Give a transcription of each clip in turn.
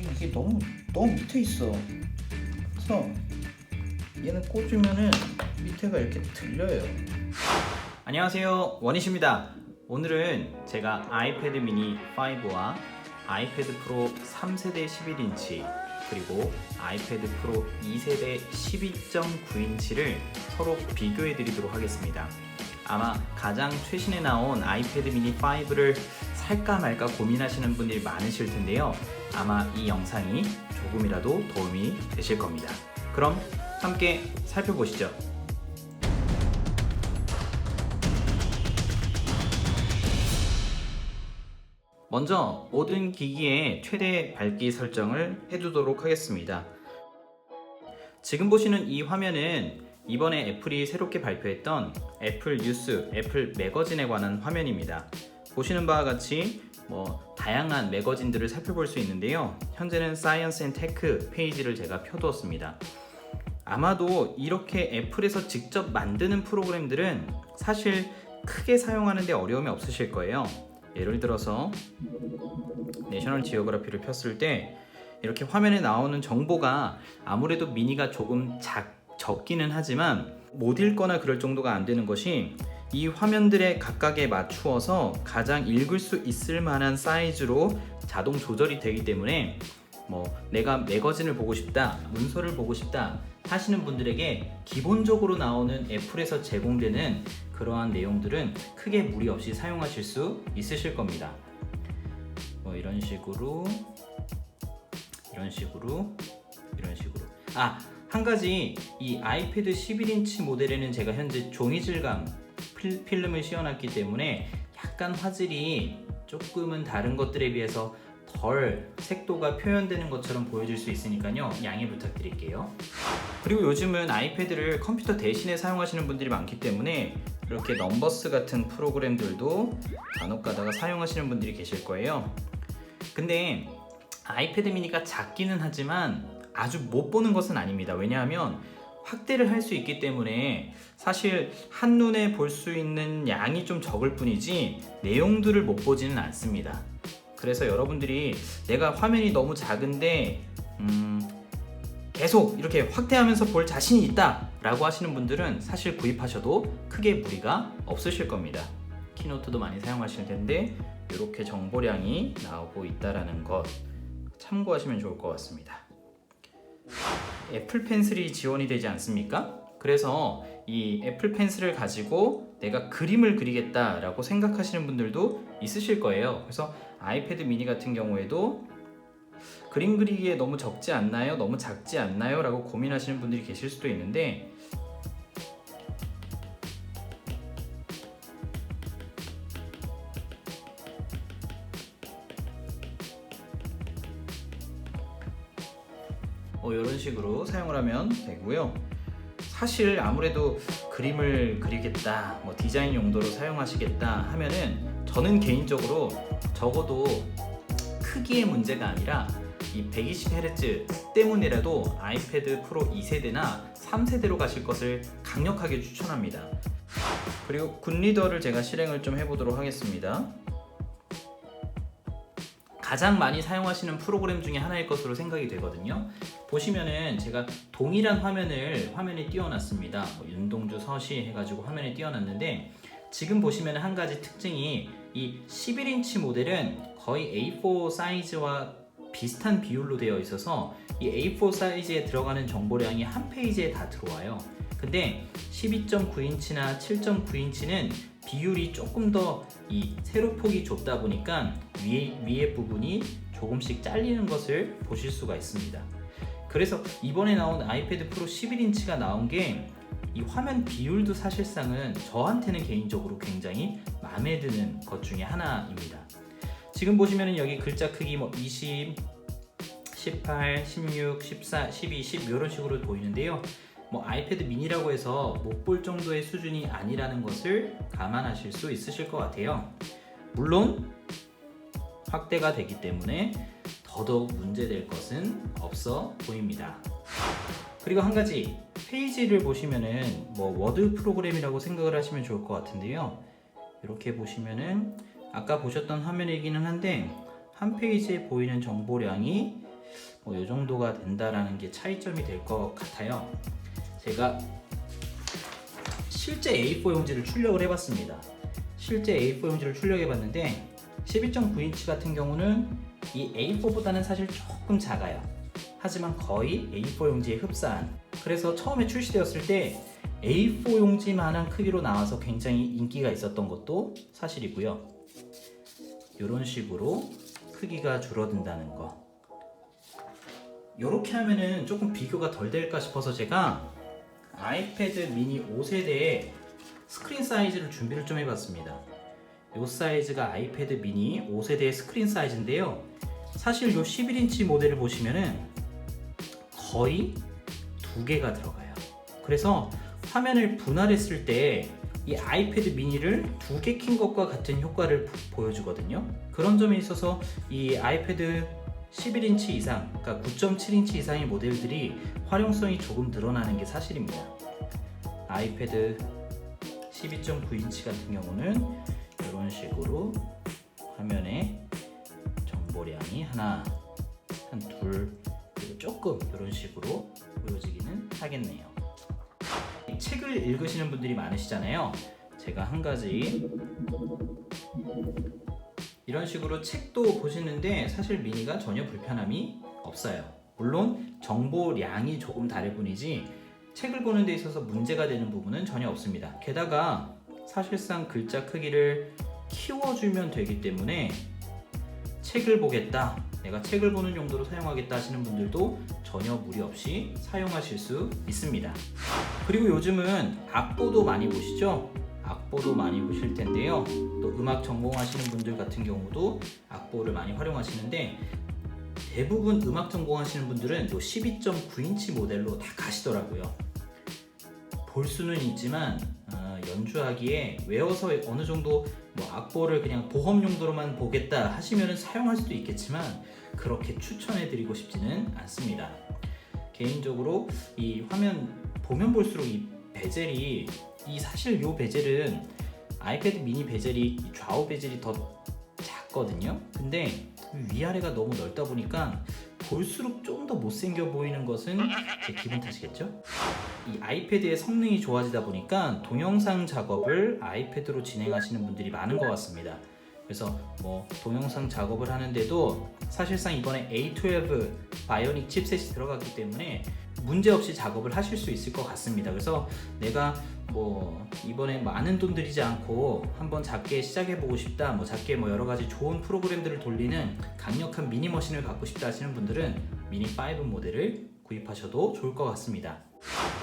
이게 너무 밑에 있어. 그래서 얘는 꽂으면은 밑에가 이렇게 들려요. 안녕하세요, 원이십니다. 오늘은 제가 아이패드 미니 5와 아이패드 프로 3세대 11인치 그리고 아이패드 프로 2세대 12.9인치를 서로 비교해 드리도록 하겠습니다. 아마 가장 최신에 나온 아이패드 미니 5를 살까 말까 고민하시는 분들이 많으실 텐데요. 아마 이 영상이 조금이라도 도움이 되실 겁니다. 그럼 함께 살펴보시죠. 먼저 모든 기기의 최대 밝기 설정을 해두도록 하겠습니다. 지금 보시는 이 화면은 이번에 애플이 새롭게 발표했던 애플 뉴스, 애플 매거진에 관한 화면입니다. 보시는 바와 같이 다양한 매거진들을 살펴볼 수 있는데요. 현재는 사이언스 앤 테크 페이지를 제가 펴두었습니다. 아마도 이렇게 애플에서 직접 만드는 프로그램들은 사실 크게 사용하는 데 어려움이 없으실 거예요. 예를 들어서 내셔널 지오그래피를 폈을 때 이렇게 화면에 나오는 정보가 아무래도 미니가 조금 적기는 하지만 못 읽거나 그럴 정도가 안 되는 것이 이 화면들의 각각에 맞추어서 가장 읽을 수 있을 만한 사이즈로 자동 조절이 되기 때문에 내가 매거진을 보고 싶다, 문서를 보고 싶다 하시는 분들에게 기본적으로 나오는 애플에서 제공되는 그러한 내용들은 크게 무리 없이 사용하실 수 있으실 겁니다. 이런 식으로 한 가지, 이 아이패드 11인치 모델에는 제가 현재 종이 질감 필름을 씌워놨기 때문에 약간 화질이 조금은 다른 것들에 비해서 덜 색도가 표현되는 것처럼 보여질 수 있으니까요, 양해 부탁드릴게요. 그리고 요즘은 아이패드를 컴퓨터 대신에 사용하시는 분들이 많기 때문에 이렇게 넘버스 같은 프로그램들도 간혹 가다가 사용하시는 분들이 계실 거예요. 근데 아이패드 미니가 작기는 하지만 아주 못 보는 것은 아닙니다. 왜냐하면 확대를 할 수 있기 때문에 사실 한눈에 볼 수 있는 양이 좀 적을 뿐이지 내용들을 못 보지는 않습니다. 그래서 여러분들이 내가 화면이 너무 작은데 계속 이렇게 확대하면서 볼 자신이 있다 라고 하시는 분들은 사실 구입하셔도 크게 무리가 없으실 겁니다. 키노트도 많이 사용하실 텐데 이렇게 정보량이 나오고 있다는 것 참고하시면 좋을 것 같습니다. 애플 펜슬이 지원이 되지 않습니까? 그래서 이 애플 펜슬을 가지고 내가 그림을 그리겠다라고 생각하시는 분들도 있으실 거예요. 그래서 아이패드 미니 같은 경우에도 그림 그리기에 너무 적지 않나요? 너무 작지 않나요? 라고 고민하시는 분들이 계실 수도 있는데 이런 식으로 사용을 하면 되고요. 사실 아무래도 그림을 그리겠다, 디자인 용도로 사용하시겠다 하면은 저는 개인적으로 적어도 크기의 문제가 아니라 이 120Hz 때문이라도 아이패드 프로 2세대나 3세대로 가실 것을 강력하게 추천합니다. 그리고 굿리더를 제가 실행을 좀 해보도록 하겠습니다. 가장 많이 사용하시는 프로그램 중에 하나일 것으로 생각이 되거든요. 보시면은 제가 동일한 화면에 띄워놨습니다. 윤동주 서시 해가지고 화면에 띄워놨는데 지금 보시면 한 가지 특징이 이 11인치 모델은 거의 A4 사이즈와 비슷한 비율로 되어 있어서 이 A4 사이즈에 들어가는 정보량이 한 페이지에 다 들어와요. 근데 12.9인치나 7.9인치는 비율이 조금 더 이 세로폭이 좁다 보니까 위에 부분이 조금씩 잘리는 것을 보실 수가 있습니다. 그래서 이번에 나온 아이패드 프로 11인치가 나온 게 이 화면 비율도 사실상은 저한테는 개인적으로 굉장히 마음에 드는 것 중에 하나입니다. 지금 보시면은 여기 글자 크기 20, 18, 16, 14, 12, 10 이런 식으로 보이는데요. 아이패드 미니라고 해서 못 볼 정도의 수준이 아니라는 것을 감안하실 수 있으실 것 같아요. 물론 확대가 되기 때문에 더더욱 문제될 것은 없어 보입니다. 그리고 한 가지, 페이지를 보시면은 워드 프로그램이라고 생각을 하시면 좋을 것 같은데요. 이렇게 보시면은 아까 보셨던 화면이기는 한데 한 페이지에 보이는 정보량이 이 정도가 된다라는 게 차이점이 될 것 같아요. 제가 실제 A4 용지를 출력을 해봤습니다. 실제 A4 용지를 출력해봤는데 12.9인치 같은 경우는 이 A4보다는 사실 조금 작아요. 하지만 거의 A4 용지에 흡사한, 그래서 처음에 출시되었을 때 A4 용지만한 크기로 나와서 굉장히 인기가 있었던 것도 사실이고요. 이런 식으로 크기가 줄어든다는 거, 이렇게 하면은 조금 비교가 덜 될까 싶어서 제가 아이패드 미니 5세대의 스크린 사이즈를 준비를 좀 해봤습니다. 이 사이즈가 아이패드 미니 5세대의 스크린 사이즈인데요, 사실 이 11인치 모델을 보시면은 거의 2개가 들어가요. 그래서 화면을 분할했을 때 이 아이패드 미니를 2개 킨 것과 같은 효과를 보여주거든요. 그런 점에 있어서 이 아이패드 11인치 이상, 그러니까 9.7인치 이상의 모델들이 활용성이 조금 늘어나는 게 사실입니다. 아이패드 12.9인치 같은 경우는 이런 식으로 화면에 정보량이 하나, 한 둘, 그리고 조금 이런 식으로 보여지기는 하겠네요. 책을 읽으시는 분들이 많으시잖아요. 제가 한 가지 이런 식으로 책도 보시는데 사실 미니가 전혀 불편함이 없어요. 물론 정보량이 조금 다를 뿐이지 책을 보는 데 있어서 문제가 되는 부분은 전혀 없습니다. 게다가 사실상 글자 크기를 키워주면 되기 때문에 책을 보겠다, 내가 책을 보는 용도로 사용하겠다 하시는 분들도 전혀 무리 없이 사용하실 수 있습니다. 그리고 요즘은 악보도 많이 보시죠? 악보도 많이 보실 텐데요. 또 음악 전공하시는 분들 같은 경우도 악보를 많이 활용하시는데, 대부분 음악 전공하시는 분들은 이 12.9인치 모델로 다 가시더라고요. 볼 수는 있지만 연주하기에 외워서 어느 정도 악보를 그냥 보험 용도로만 보겠다 하시면 사용할 수도 있겠지만 그렇게 추천해드리고 싶지는 않습니다. 개인적으로 이 화면 보면 볼수록 이 베젤이, 사실 이 베젤은 아이패드 미니 베젤이 좌우 베젤이 더 작거든요. 근데 위아래가 너무 넓다 보니까 볼수록 좀 더 못생겨 보이는 것은 제 기분 탓이겠죠? 이 아이패드의 성능이 좋아지다 보니까 동영상 작업을 아이패드로 진행하시는 분들이 많은 것 같습니다. 그래서 동영상 작업을 하는데도 사실상 이번에 A12 바이오닉 칩셋이 들어갔기 때문에 문제없이 작업을 하실 수 있을 것 같습니다. 그래서 내가 이번에 많은 돈 들이지 않고 한번 작게 시작해보고 싶다, 작게 여러가지 좋은 프로그램들을 돌리는 강력한 미니 머신을 갖고 싶다 하시는 분들은 미니 5 모델을 구입하셔도 좋을 것 같습니다.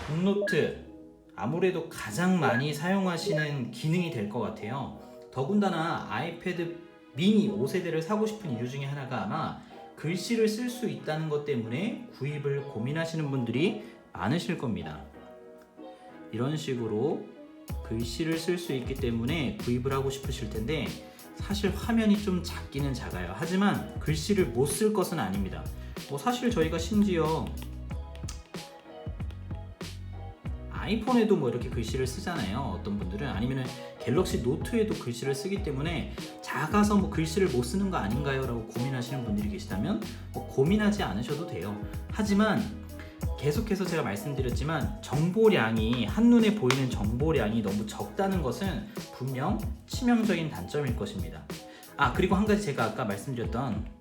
북노트, 아무래도 가장 많이 사용하시는 기능이 될 것 같아요. 더군다나 아이패드 미니 5세대를 사고 싶은 이유 중에 하나가 아마 글씨를 쓸 수 있다는 것 때문에 구입을 고민하시는 분들이 많으실 겁니다. 이런 식으로 글씨를 쓸 수 있기 때문에 구입을 하고 싶으실 텐데, 사실 화면이 좀 작기는 작아요. 하지만 글씨를 못 쓸 것은 아닙니다. 사실 저희가 심지어 아이폰에도 이렇게 글씨를 쓰잖아요. 어떤 분들은, 아니면 갤럭시 노트에도 글씨를 쓰기 때문에 작아서 글씨를 못 쓰는 거 아닌가요? 라고 고민하시는 분들이 계시다면 고민하지 않으셔도 돼요. 하지만 계속해서 제가 말씀드렸지만 정보량이, 한눈에 보이는 정보량이 너무 적다는 것은 분명 치명적인 단점일 것입니다. 그리고 한 가지 제가 아까 말씀드렸던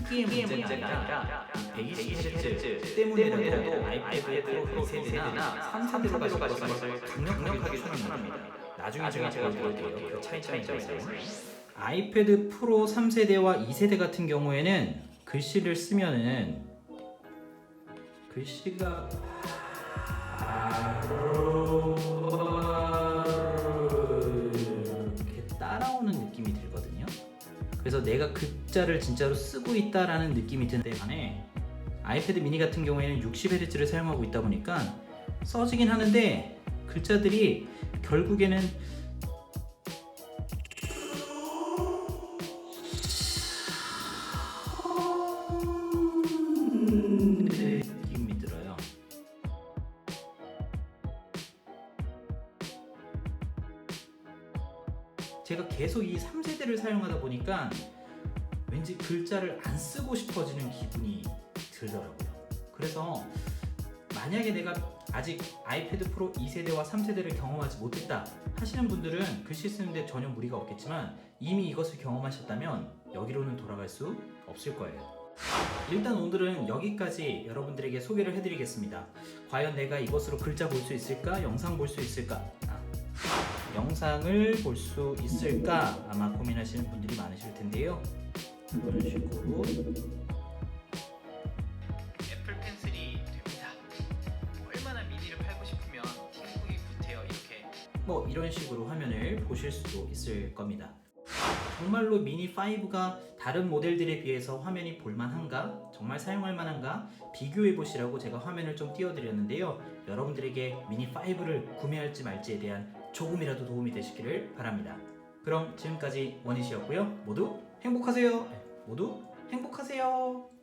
크기의 문제가 아니라 120Hz 때문에라도 아이패드 프로 세대나 3세대로 가실 것을 강력하게 추천합니다. 나중에 제가 보여드릴게요. 그 차이점에 대해서. 아이패드 프로 3세대와 2세대 같은 경우에는 글씨를 쓰면은 글씨가 이렇게 따라오는 느낌이 들거든요. 그래서 내가 글자를 진짜로 쓰고 있다라는 느낌이 드는데, 반해 아이패드 미니 같은 경우에는 60Hz를 사용하고 있다 보니까 써지긴 하는데 글자들이 결국에는 느낌이 들어요. 제가 계속 이 3세대를 사용하다 보니까 왠지 왠지 글자를 안 쓰고 싶어지는 기분이 들더라고요. 그래서 만약에 내가 아직 아이패드 프로 2세대와 3세대를 경험하지 못했다 하시는 분들은 글씨 쓰는데 전혀 무리가 없겠지만 이미 이것을 경험하셨다면 여기로는 돌아갈 수 없을 거예요. 일단 오늘은 여기까지 여러분들에게 소개를 해드리겠습니다. 과연 내가 이것으로 글자 볼 수 있을까? 영상 볼 수 있을까? 영상을 볼 수 있을까? 아마 고민하시는 분들이 많으실 텐데요. 이런 식으로 애플 펜슬이 됩니다. 얼마나 미니를 팔고 싶으면 팀쿡이 구태여 이렇게 이런 식으로 화면을 보실 수도 있을 겁니다. 정말로 미니 5가 다른 모델들에 비해서 화면이 볼만한가? 정말 사용할 만한가? 비교해 보시라고 제가 화면을 좀 띄워드렸는데요. 여러분들에게 미니 5를 구매할지 말지에 대한 조금이라도 도움이 되시기를 바랍니다. 그럼 지금까지 원희씨였고요. 모두 행복하세요. 모두 행복하세요.